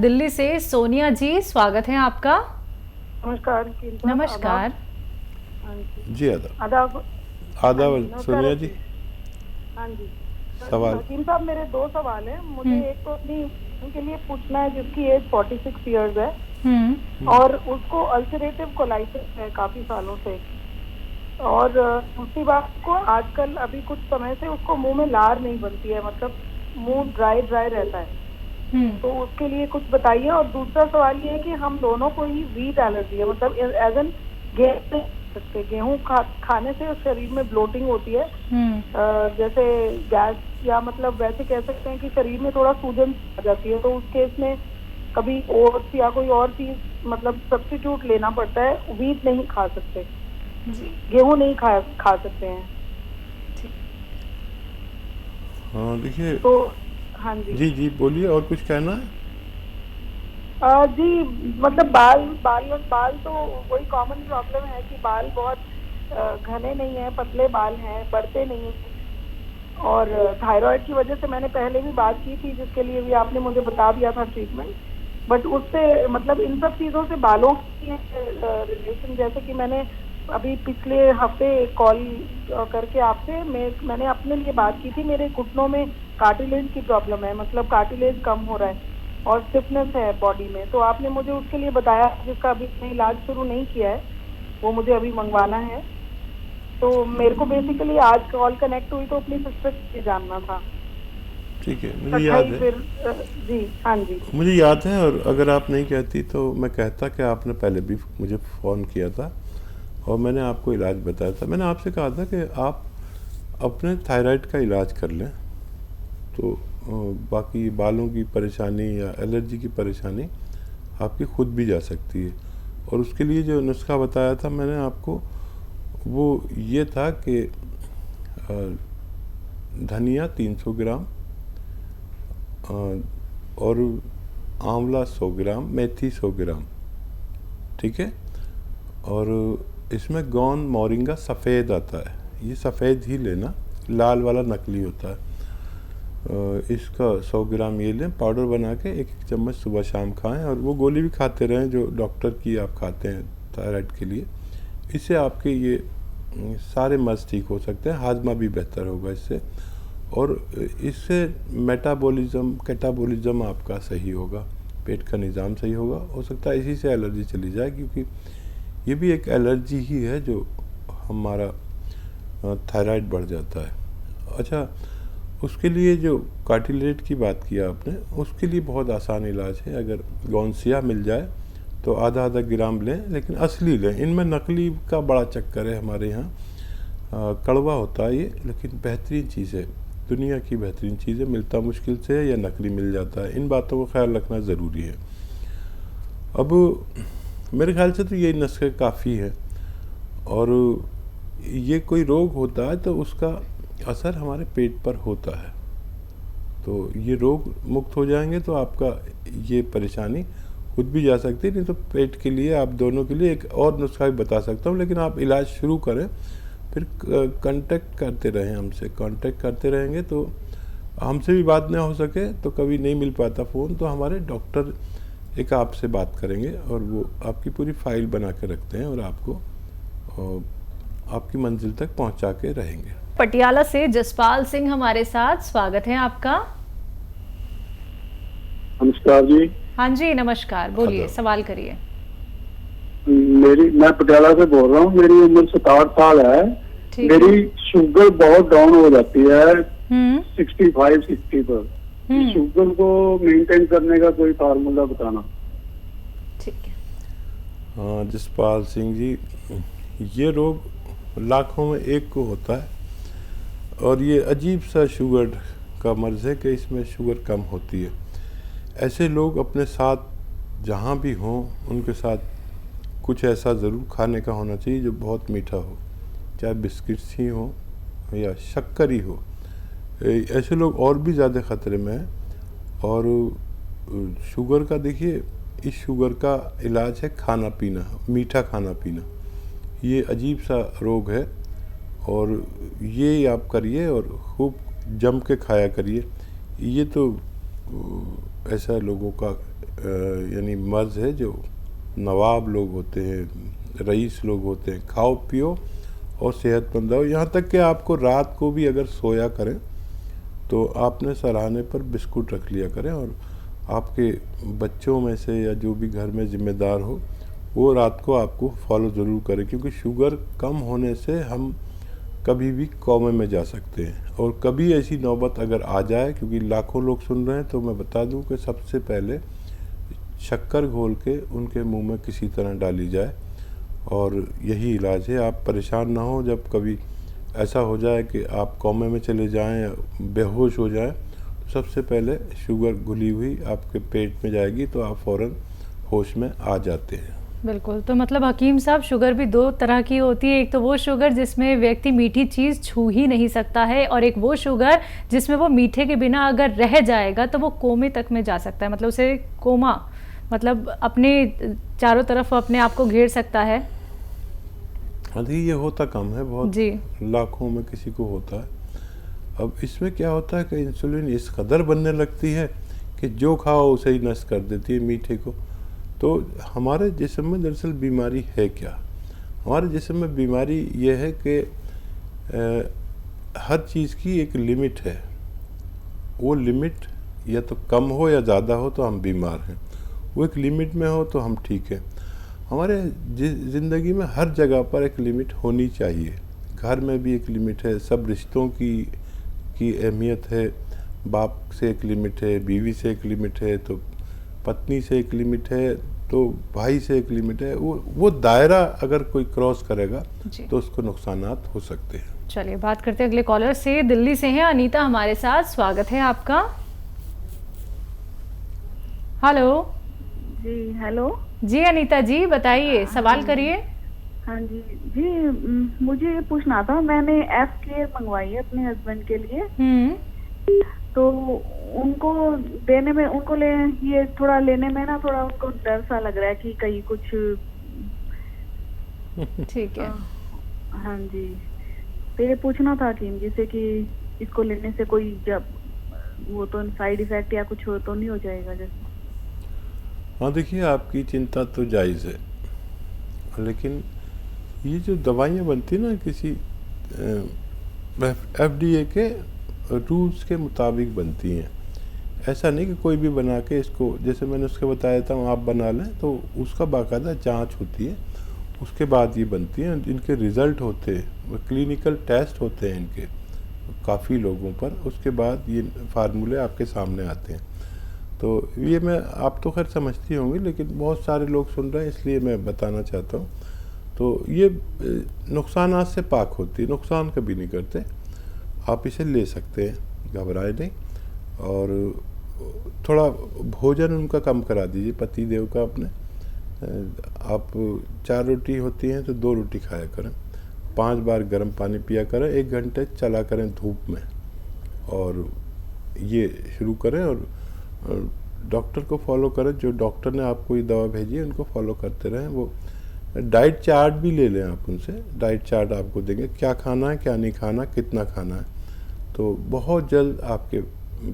दिल्ली से सोनिया जी, स्वागत है आपका। नमस्कार। नमस्कार। हाँ जी। जी आदाब। आदाब। हाँ आदाब जी, नमस्कार सोनिया जी। हाँ जी। सवाल। हकीम साहब, मेरे 2 सवाल हैं। मुझे हम्म। एक तो अपनी बहन के लिए पूछना है जिसकी एज 46 इयर्स है हम्म। और उसको अल्सरेटिव कोलाइटिस है काफी सालों से। और दूसरी बात को आजकल अभी कुछ समय से उसको मुंह में लार नहीं बनती है, मतलब मुंह ड्राई ड्राई रहता है। हम्म। तो उसके लिए कुछ बताइए। और दूसरा सवाल ये है कि हम दोनों को ही वीट एलर्जी है, मतलब एज एन गेहूं खाने से शरीर में ब्लोटिंग होती है, जैसे गैस, या मतलब वैसे कह सकते हैं कि शरीर में थोड़ा सूजन आ जाती है। तो उस केस में कभी ओट्स या कोई और चीज मतलब सब्स्टिट्यूट लेना पड़ता है। वीट नहीं खा सकते, गेहूं नहीं खा सकते हैं। हाँ देखिए। तो हाँ जी। जी जी बोलिए, और कुछ कहना है? जी, मतलब बाल बाल बाल तो वही कॉमन प्रॉब्लम है कि बाल बहुत घने नहीं है, पतले बाल हैं, बढ़ते नहीं हैं। और थायराइड की वजह से मैंने पहले भी बात की थी, जिसके लिए भी आपने मुझे बता दिया था ट्रीटमेंट। बट उससे मतलब इन सब चीज़ों से बालों की रिलेशन, जैसे कि मैंने अभी पिछले हफ्ते कॉल करके आपसे मैंने अपने लिए बात की थी। मेरे घुटनों में कार्टिलेज की प्रॉब्लम है, मतलब कार्टिलेज कम हो रहा है और स्टिफनेस है बॉडी में। तो आपने मुझे उसके लिए बताया, जिसका अभी मैंने इलाज शुरू नहीं किया है, वो मुझे अभी मंगवाना है। तो मेरे को बेसिकली आज कॉल कनेक्ट हुई तो अपनी सिस्टर से जानना था। ठीक है, मुझे याद है। फिर जी हाँ जी। मुझे याद है, और अगर आप नहीं कहती तो मैं कहता कि आपने पहले भी मुझे फ़ोन किया था और मैंने आपको इलाज बताया था। मैंने आपसे कहा था कि आप अपने थायराइड का इलाज कर लें, तो बाकी बालों की परेशानी या एलर्जी की परेशानी आपकी खुद भी जा सकती है। और उसके लिए जो नुस्खा बताया था मैंने आपको, वो ये था कि धनिया 300 ग्राम और आंवला 100 ग्राम, मेथी 100 ग्राम, ठीक है। और इसमें गौन मोरिंगा सफ़ेद आता है, ये सफ़ेद ही लेना, लाल वाला नकली होता है। इसका 100 ग्राम ये लें, पाउडर बना के 1-1 चम्मच सुबह शाम खाएं, और वो गोली भी खाते रहें जो डॉक्टर की आप खाते हैं थायराइड के लिए। इससे आपके ये सारे मर्ज ठीक हो सकते हैं, हाजमा भी बेहतर होगा इससे, और इससे मेटाबॉलिज्म कैटाबॉलिज्म आपका सही होगा, पेट का निज़ाम सही होगा। हो सकता है इसी से एलर्जी चली जाए, क्योंकि ये भी एक एलर्जी ही है जो हमारा थायराइड बढ़ जाता है। अच्छा, उसके लिए जो कार्टिलेज की बात किया आपने, उसके लिए बहुत आसान इलाज है। अगर गौनसिया मिल जाए तो आधा आधा ग्राम लें, लेकिन असली लें। इनमें नकली का बड़ा चक्कर है हमारे यहाँ, कड़वा होता है ये, लेकिन बेहतरीन चीज़ है, दुनिया की बेहतरीन चीज़ है। मिलता मुश्किल से है या नकली मिल जाता है, इन बातों का ख्याल रखना ज़रूरी है। अब मेरे ख्याल से तो ये नुस्खे काफ़ी है, और ये कोई रोग होता है तो उसका असर हमारे पेट पर होता है। तो ये रोग मुक्त हो जाएंगे तो आपका ये परेशानी खुद भी जा सकती है। नहीं तो पेट के लिए, आप दोनों के लिए एक और नुस्खा भी बता सकता हूँ, लेकिन आप इलाज शुरू करें, फिर कांटेक्ट करते रहें हमसे। कांटेक्ट करते रहेंगे तो हमसे भी बात ना हो सके तो कभी नहीं मिल पाता फ़ोन, तो हमारे डॉक्टर एक आपसे बात करेंगे और वो आपकी पूरी फाइल बना के रखते हैं और आपको आपकी मंजिल तक पहुंचा के रहेंगे। पटियाला से जसपाल सिंह हमारे साथ, स्वागत है आपका। नमस्कार जी। हाँ जी नमस्कार, बोलिए, सवाल करिए। मैं पटियाला से बोल रहा हूँ। मेरी उम्र 67 साल है। मेरी शुगर बहुत डाउन हो जाती है 65-60 पर। शुगर को मेंटेन करने का कोई फार्मूला बताना। ठीक है। हाँ जसपाल सिंह जी, ये रोग लाखों में एक को होता है, और ये अजीब सा शुगर का मर्ज़ है कि इसमें शुगर कम होती है। ऐसे लोग अपने साथ जहाँ भी हों, उनके साथ कुछ ऐसा ज़रूर खाने का होना चाहिए जो बहुत मीठा हो, चाहे बिस्किट्स ही हो या शक्कर ही हो। ऐसे लोग और भी ज़्यादा ख़तरे में हैं। और शुगर का देखिए, इस शुगर का इलाज है खाना पीना, मीठा खाना पीना। ये अजीब सा रोग है, और ये आप करिए और खूब जम के खाया करिए। ये तो ऐसा लोगों का यानी मर्ज है, जो नवाब लोग होते हैं, रईस लोग होते हैं, खाओ पियो और सेहतमंद रहो। यहाँ तक कि आपको रात को भी अगर सोया करें तो आपने सराहने पर बिस्कुट रख लिया करें, और आपके बच्चों में से या जो भी घर में ज़िम्मेदार हो वो रात को आपको फॉलो ज़रूर करें, क्योंकि शुगर कम होने से हम कभी भी कोमे में जा सकते हैं। और कभी ऐसी नौबत अगर आ जाए, क्योंकि लाखों लोग सुन रहे हैं, तो मैं बता दूं कि सबसे पहले शक्कर घोल के उनके मुंह में किसी तरह डाली जाए, और यही इलाज है। आप परेशान ना हो, जब कभी ऐसा हो जाए कि आप कोमे में चले जाएं या बेहोश हो जाएं, तो सबसे पहले शुगर घुली हुई आपके पेट में जाएगी, तो आप फ़ौरन होश में आ जाते हैं। बिल्कुल। तो मतलब हकीम साहब, शुगर भी दो तरह की होती है। एक तो वो शुगर जिसमें व्यक्ति मीठी चीज़ छू ही नहीं सकता है, और एक वो शुगर जिसमें वो मीठे के बिना अगर रह जाएगा तो वो कोमे तक में जा सकता है, मतलब उसे कोमा, मतलब अपने चारों तरफ अपने आप को घेर सकता है। हाँ जी, ये होता कम है, बहुत जी, लाखों में किसी को होता है। अब इसमें क्या होता है कि इंसुलिन इस कदर बनने लगती है कि जो खाओ उसे ही नष्ट कर देती है, मीठे को। तो हमारे जिस्म में दरअसल बीमारी है क्या? हमारे जिस्म में बीमारी ये है कि हर चीज़ की एक लिमिट है। वो लिमिट या तो कम हो या ज़्यादा हो तो हम बीमार हैं, वो एक लिमिट में हो तो हम ठीक हैं। हमारे ज़िंदगी में हर जगह पर एक लिमिट होनी चाहिए। घर में भी एक लिमिट है, सब रिश्तों की अहमियत है। बाप से एक लिमिट है, बीवी से एक लिमिट है, तो पत्नी से एक लिमिट है, तो भाई से एक लिमिट है। वो दायरा अगर कोई क्रॉस करेगा तो उसको नुकसानात हो सकते हैं। चलिए बात करते हैं अगले कॉलर से। दिल्ली से हैं अनीता हमारे साथ, स्वागत है आपका। हेलो जी, हेलो जी अनीता जी, बताइए, सवाल करिए। हाँ जी जी, मुझे ये पूछना था, मैंने एफ केयर मंगवाई है अपने हस्बैंड के लिए, तो उनको देने में, उनको ये थोड़ा लेने में ना थोड़ा उनको डर सा लग रहा है कि कहीं कुछ। ठीक है। हाँ जी, तो ये पूछना था कि जैसे कि इसको लेने से कोई जब वो तो साइड इफेक्ट या कुछ हो तो नहीं हो जाएगा जैसे? हाँ देखिए, आपकी चिंता तो जायज़ है, लेकिन ये जो दवाइयाँ बनती ना किसी FDA के रूल्स के मुताबिक बनती हैं। ऐसा नहीं कि कोई भी बना के इसको, जैसे मैंने उसके बताया था आप बना लें, तो उसका बाकायदा जांच होती है, उसके बाद ये बनती हैं। इनके रिज़ल्ट होते हैं, क्लिनिकल टेस्ट होते हैं इनके काफ़ी लोगों पर, उसके बाद ये फार्मूले आपके सामने आते हैं। तो ये मैं, आप तो खैर समझती होंगी, लेकिन बहुत सारे लोग सुन रहे हैं इसलिए मैं बताना चाहता हूँ। तो ये नुकसानात से पाक होती है, नुकसान कभी नहीं करते। आप इसे ले सकते हैं, घबराए नहीं। और थोड़ा भोजन उनका कम करा दीजिए, पति देव का अपने। आप 4 रोटी होती हैं तो 2 रोटी खाया करें, 5 बार गर्म पानी पिया करें, 1 घंटे चला करें धूप में, और ये शुरू करें। और डॉक्टर को फॉलो करें, जो डॉक्टर ने आपको ये दवा भेजी है उनको फॉलो करते रहें। वो डाइट चार्ट भी ले लें आप उनसे, डाइट चार्ट आपको देंगे, क्या खाना है क्या नहीं खाना, कितना खाना है। तो बहुत जल्द आपके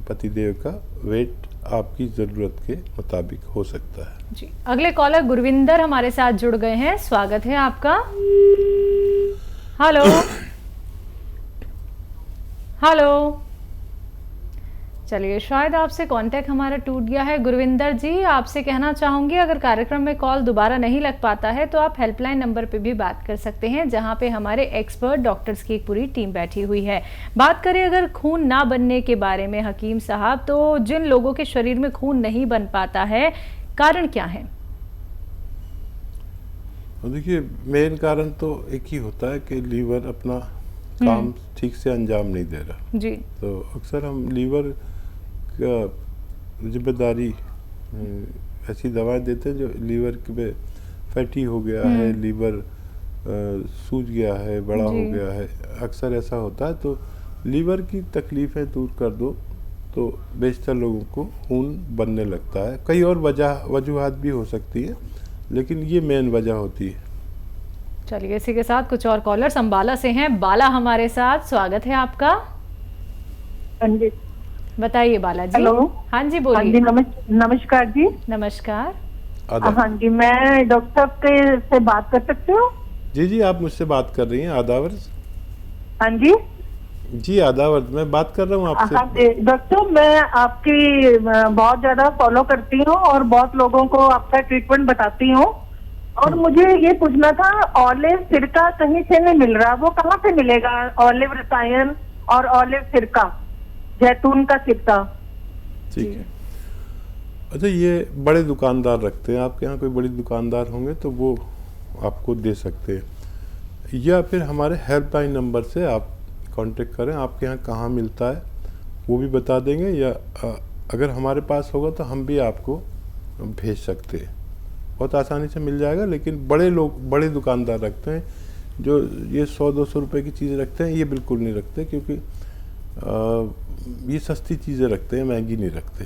पतिदेव का वेट आपकी ज़रूरत के मुताबिक हो सकता है। जी, अगले कॉलर गुरविंदर हमारे साथ जुड़ गए हैं, स्वागत है आपका। हेलो हेलो, चलिए शायद आपसे कांटेक्ट हमारा टूट गया है। गुरविंदर जी, आपसे कहना चाहूँगी, अगर कार्यक्रम में कॉल दोबारा नहीं लग पाता है तो आप हेल्पलाइन नंबर पे भी बात कर सकते हैं, जहां पे हमारे एक्सपर्ट डॉक्टर्स की एक पूरी टीम बैठी हुई है। बात करें अगर खून ना बनने के बारे में हकीम साहब, तो जिन लोगों के शरीर में खून नहीं बन पाता है, कारण क्या है? देखिए, मेन कारण तो एक ही होता है कि लीवर अपना काम ठीक से अंजाम नहीं दे रहा जी। तो अक्सर हम लीवर जिम्मेदारी ऐसी दवाएं देते हैं जो लीवर पे फैटी हो गया है, लीवर सूज गया है, बड़ा हो गया है, अक्सर ऐसा होता है। तो लीवर की तकलीफ़ें दूर कर दो तो बेशतर लोगों को खून बनने लगता है। कई और वजूहात भी हो सकती है, लेकिन ये मेन वजह होती है। चलिए इसी के साथ कुछ और कॉलर्स अंबाला से हैं। बाला हमारे साथ, स्वागत है आपका। हाँ जी बताइए बालाजी। हेलो। हाँ जी हाँ जी, बोलिए। नमस्कार जी। नमस्कार। आदाब। हाँ जी, मैं डॉक्टर साहब से बात कर सकती हूँ? जी जी, आप मुझसे बात कर रही हैं। आदावर हाँ जी। जी, आदावर मैं बात कर रहा हूँ आपसे। हाँ जी डॉक्टर, मैं आपकी बहुत ज्यादा फॉलो करती हूँ और बहुत लोगों को आपका ट्रीटमेंट बताती हूँ। और मुझे ये पूछना था, ऑलिव सिरका कहीं से नहीं मिल रहा, वो कहाँ से मिलेगा? ऑलिव रसायन और ऑलिव सिरका, जैतून का सिरका। ठीक है। अच्छा, ये बड़े दुकानदार रखते हैं, आपके यहाँ कोई बड़ी दुकानदार होंगे तो वो आपको दे सकते हैं, या फिर हमारे हेल्पलाइन नंबर से आप कांटेक्ट करें। आपके यहाँ कहाँ मिलता है वो भी बता देंगे, या अगर हमारे पास होगा तो हम भी आपको भेज सकते हैं। बहुत आसानी से मिल जाएगा। लेकिन बड़े लोग, बड़े दुकानदार रखते हैं जो ये 100-200 रुपए की चीज़ें रखते हैं, ये बिल्कुल नहीं रखते, क्योंकि ये सस्ती चीज़ें रखते हैं, महंगी नहीं रखते।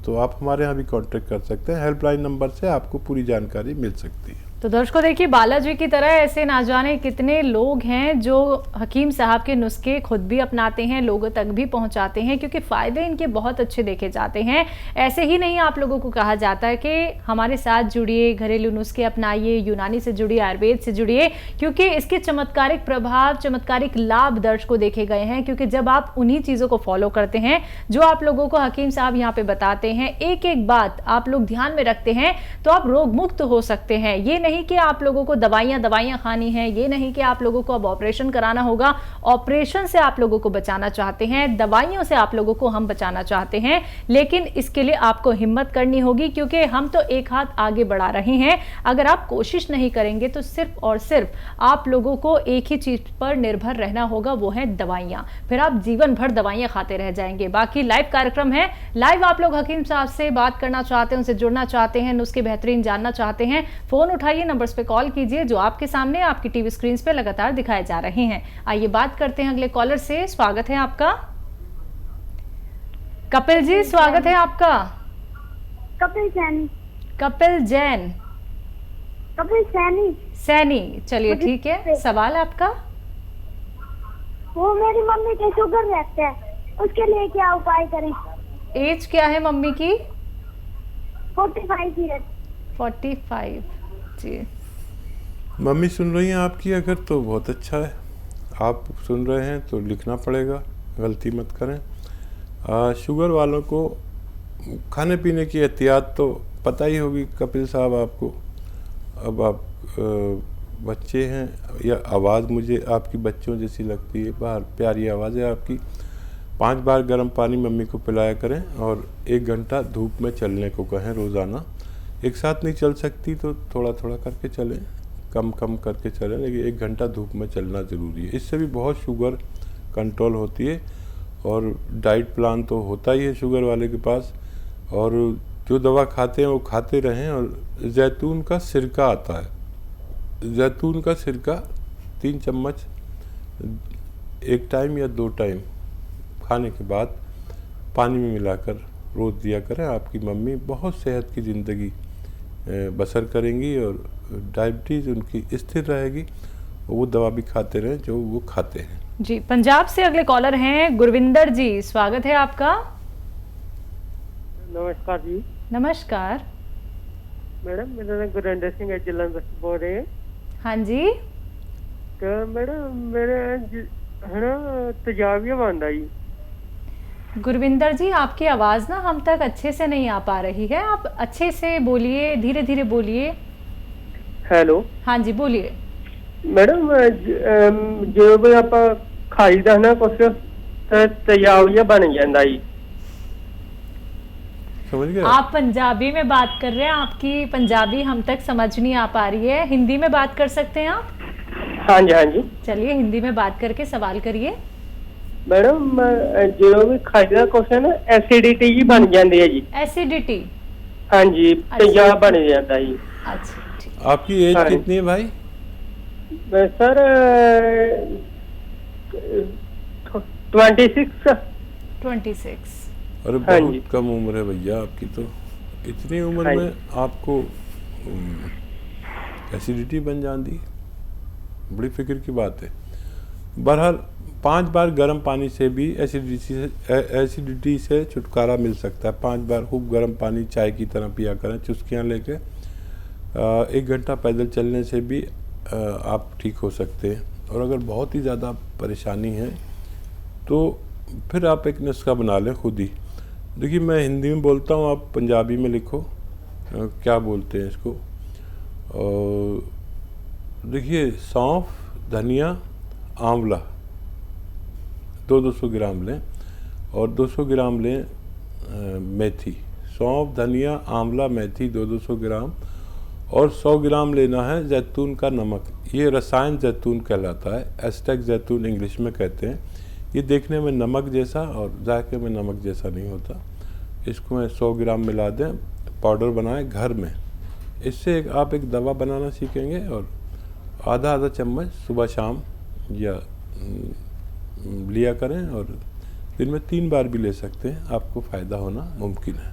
तो आप हमारे यहाँ भी कांटेक्ट कर सकते हैं। हेल्पलाइन नंबर से आपको पूरी जानकारी मिल सकती है। तो दर्शकों देखिए, बालाजी की तरह ऐसे ना जाने कितने लोग हैं जो हकीम साहब के नुस्खे खुद भी अपनाते हैं, लोगों तक भी पहुंचाते हैं, क्योंकि फ़ायदे इनके बहुत अच्छे देखे जाते हैं। ऐसे ही नहीं आप लोगों को कहा जाता है कि हमारे साथ जुड़िए, घरेलू नुस्खे अपनाइए, यूनानी से जुड़िए, आयुर्वेद से जुड़िए, क्योंकि इसके चमत्कारिक प्रभाव, चमत्कारिक लाभ दर्शकों देखे गए हैं। क्योंकि जब आप उन्हीं चीज़ों को फॉलो करते हैं जो आप लोगों को हकीम साहब यहाँ पे बताते हैं, एक एक बात आप लोग ध्यान में रखते हैं, तो आप रोग मुक्त हो सकते हैं। ये नहीं कि आप लोगों को दवाइयां खानी है, ये नहीं कि आप लोगों को अब ऑपरेशन कराना होगा, ऑपरेशन से आप लोगों को बचाना चाहते हैं, दवाइयों से आप लोगों को हम बचाना चाहते हैं। लेकिन इसके लिए आपको हिम्मत करनी होगी, क्योंकि हम तो एक हाथ आगे बढ़ा रहे हैं। अगर आप कोशिश नहीं करेंगे तो सिर्फ और सिर्फ आप लोगों को एक ही चीज पर निर्भर रहना होगा, वो है दवाइयां। फिर आप जीवन भर दवाइयां खाते रह जाएंगे। बाकी लाइव कार्यक्रम है, लाइव आप लोग हकीम साहब से बात करना चाहते हैं, उनसे जुड़ना चाहते हैं, नुस्खे बेहतरीन जानना चाहते हैं, फोन उठाइए, नंबर्स पे कॉल कीजिए जो आपके सामने आपकी टीवी स्क्रीन पे लगातार दिखाए जा रहे हैं। आइए बात करते हैं अगले कॉलर से। स्वागत है आपका कपिल जी, स्वागत है आपका। कपिल सैनी। कपिल जैन। कपिल सैनी। सैनी, चलिए ठीक है। सवाल आपका? वो मेरी मम्मी के शुगर रहता है, उसके लिए क्या उपाय करें? एज क्या है मम्मी की? 45 ईयर। 45 जी। मम्मी सुन रही हैं आपकी अगर, तो बहुत अच्छा है। आप सुन रहे हैं तो लिखना पड़ेगा, गलती मत करें। शुगर वालों को खाने पीने की एहतियात तो पता ही होगी कपिल साहब आपको। अब आप बच्चे हैं, या आवाज़ मुझे आपकी बच्चों जैसी लगती है, बाहर प्यारी आवाज़ है आपकी। 5 बार गर्म पानी मम्मी को पिलाया करें, और 1 घंटा धूप में चलने को कहें रोज़ाना। एक साथ नहीं चल सकती तो थोड़ा थोड़ा करके चलें, कम कम करके चलें, लेकिन 1 घंटा धूप में चलना ज़रूरी है। इससे भी बहुत शुगर कंट्रोल होती है। और डाइट प्लान तो होता ही है शुगर वाले के पास, और जो दवा खाते हैं वो खाते रहें। और जैतून का सिरका आता है, जैतून का सिरका 3 चम्मच 1 टाइम या 2 टाइम खाने के बाद पानी में मिलाकर रोज़ दिया करें। आपकी मम्मी बहुत सेहत की ज़िंदगी बसर करेंगी, और डायबिटीज़ उनकी स्थिर रहेगी। वो दवा भी खाते रहें जो वो खाते हैं। जी, पंजाब से अगले कॉलर हैं गुरविंदर जी, स्वागत है आपका। नमस्कार जी। नमस्कार मैडम, मेरा नाम गुरविंदर सिंह है, जलंधर से बोल रहे हैं। हाँ जी। तो मैडम मेरे है ना तेजाबिया बंद आई। गुरविंदर जी, आपकी आवाज़ ना हम तक अच्छे से नहीं आ पा रही है, आप अच्छे से बोलिए, धीरे धीरे बोलिए। हेलो। हाँ जी बोलिए। मैडम जो भी आप खाईदा ना कुछ तेजाबिया बन जाता जी। समझ गए? आप पंजाबी में बात कर रहे हैं, आपकी पंजाबी हम तक समझ नहीं आ पा रही है। हिंदी में बात कर सकते हैं आप? हाँ जी, हाँ जी। चलिए हिंदी में बात करके सवाल करिए। मैडम जो भी खाईदा कुछ है ना एसिडिटी जी बन जाती है जी। एसिडिटी? हाँ जी, तेजाब बन जाता जी। अच्छा ठीक। आपकी एज कितनी है भाई? सर 26। 26। अरे बहुत कम उम्र है भैया आपकी तो। इतनी उम्र में आपको एसिडिटी बन जाती, बड़ी फिक्र की बात है। बहरहाल 5 बार गर्म पानी से भी एसिडिटी से छुटकारा मिल सकता है। 5 बार खूब गर्म पानी चाय की तरह पिया करें, चुस्कियाँ लेके। 1 घंटा पैदल चलने से भी आप ठीक हो सकते हैं। और अगर बहुत ही ज़्यादा परेशानी है तो फिर आप एक नुस्खा बना लें खुद ही। देखिए, मैं हिंदी में बोलता हूँ, आप पंजाबी में लिखो क्या बोलते हैं इसको। देखिए, सौंफ, धनिया, आंवला 200 ग्राम लें और 200 ग्राम लें मेथी। सौंफ, धनिया, आंवला, मेथी 200 ग्राम और 100 ग्राम लेना है जैतून का नमक। ये रसायन जैतून कहलाता है, एस्टेक जैतून इंग्लिश में कहते हैं। ये देखने में नमक जैसा और जायके में नमक जैसा नहीं होता। इसको मैं 100 ग्राम मिला दें, पाउडर बनाएं घर में। इससे आप एक दवा बनाना सीखेंगे और आधा चम्मच सुबह शाम या लिया करें और दिन में 3 बार भी ले सकते हैं। आपको फ़ायदा होना मुमकिन है।